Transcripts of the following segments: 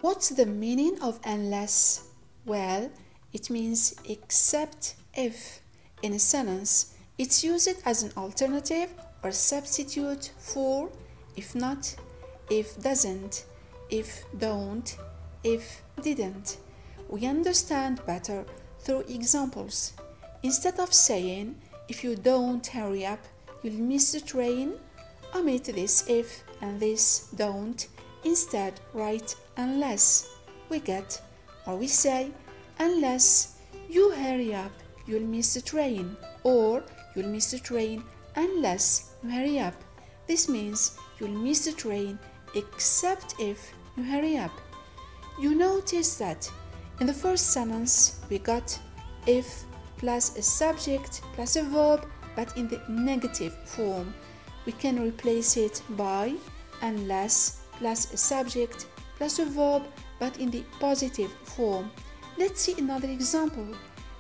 What's the meaning of unless? Well, it means except if. In a sentence, it's used as an alternative or substitute for if not, if doesn't, if don't, if didn't. We understand better through examples. Instead of saying, if you don't hurry up, you'll miss the train, omit this if and this don't. Instead, write unless. We get, or we say, unless you hurry up, you'll miss the train, or you'll miss the train unless you hurry up. This means you'll miss the train except if you hurry up. You notice that in the first sentence we got if plus a subject plus a verb, but in the negative form. We can replace it by unless plus a subject plus a verb, but in the positive form. Let's see another example.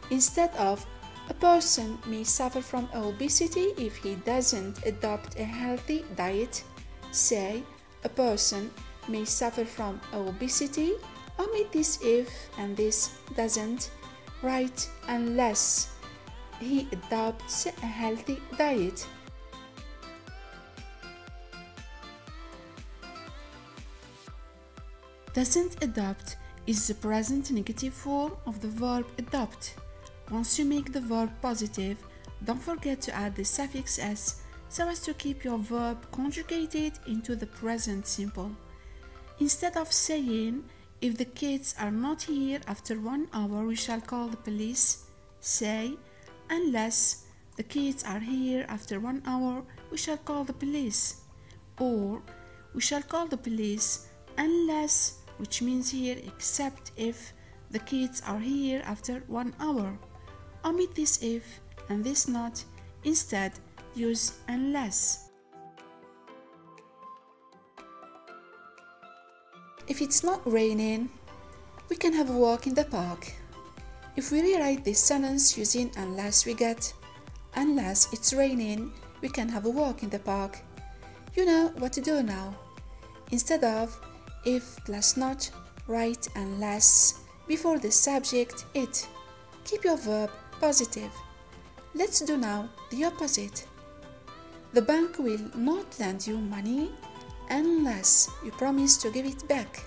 Instead of a person may suffer from obesity if he doesn't adopt a healthy diet, say a person may suffer from obesity, omit this if and this doesn't, write unless he adopts a healthy diet. Doesn't adopt is the present negative form of the verb adopt. Once you make the verb positive, don't forget to add the suffix s so as to keep your verb conjugated into the present simple. Instead of saying, if the kids are not here after 1 hour, we shall call the police, say, unless the kids are here after 1 hour, we shall call the police. Or, we shall call the police unless, which means here except if the kids are here after 1 hour. Omit this if and this not. Instead, use unless. If it's not raining, we can have a walk in the park. If we rewrite this sentence using unless, we get, unless it's raining, we can have a walk in the park. You know what to do now. Instead of if plus not, write unless before the subject it. Keep your verb positive. Let's do now the opposite. The bank will not lend you money unless you promise to give it back.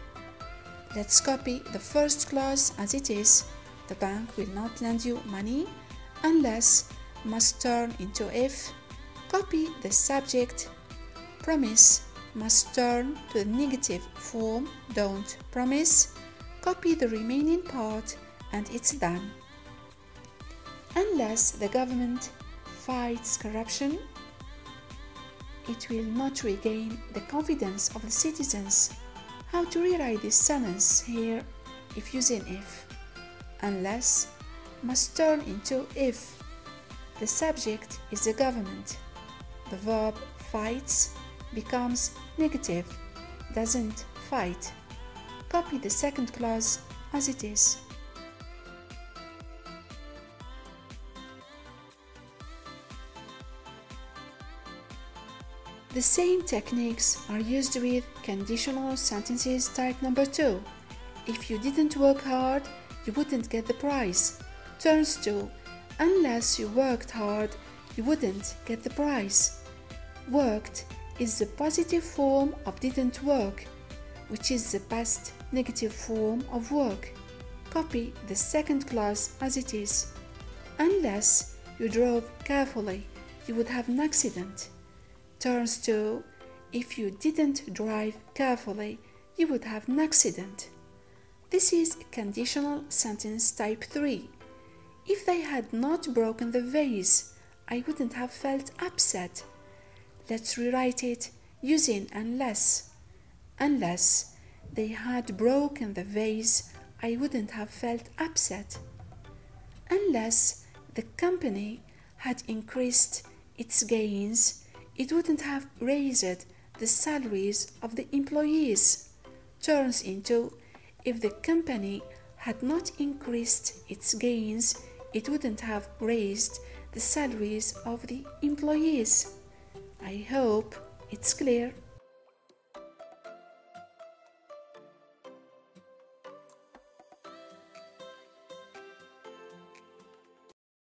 Let's copy the first clause as it is. The bank will not lend you money unless must turn into if. Copy the subject. Promise must turn to the negative form, don't promise. Copy the remaining part and it's done. Unless the government fights corruption, it will not regain the confidence of the citizens. How to rewrite this sentence here if using if? Unless must turn into if. The subject is the government. The verb fights becomes negative, doesn't fight. Copy the second clause as it is. The same techniques are used with conditional sentences type number 2. If you didn't work hard, you wouldn't get the prize. Turns to, unless you worked hard, you wouldn't get the prize. Worked is the positive form of didn't work, which is the past negative form of work. Copy the second clause as it is. Unless you drove carefully, you would have an accident. Turns to, if you didn't drive carefully, you would have an accident. This is conditional sentence type 3. If they had not broken the vase, I wouldn't have felt upset. Let's rewrite it using unless. Unless they had broken the vase, I wouldn't have felt upset. Unless the company had increased its gains, it wouldn't have raised the salaries of the employees. Turns into, if the company had not increased its gains, it wouldn't have raised the salaries of the employees. I hope it's clear.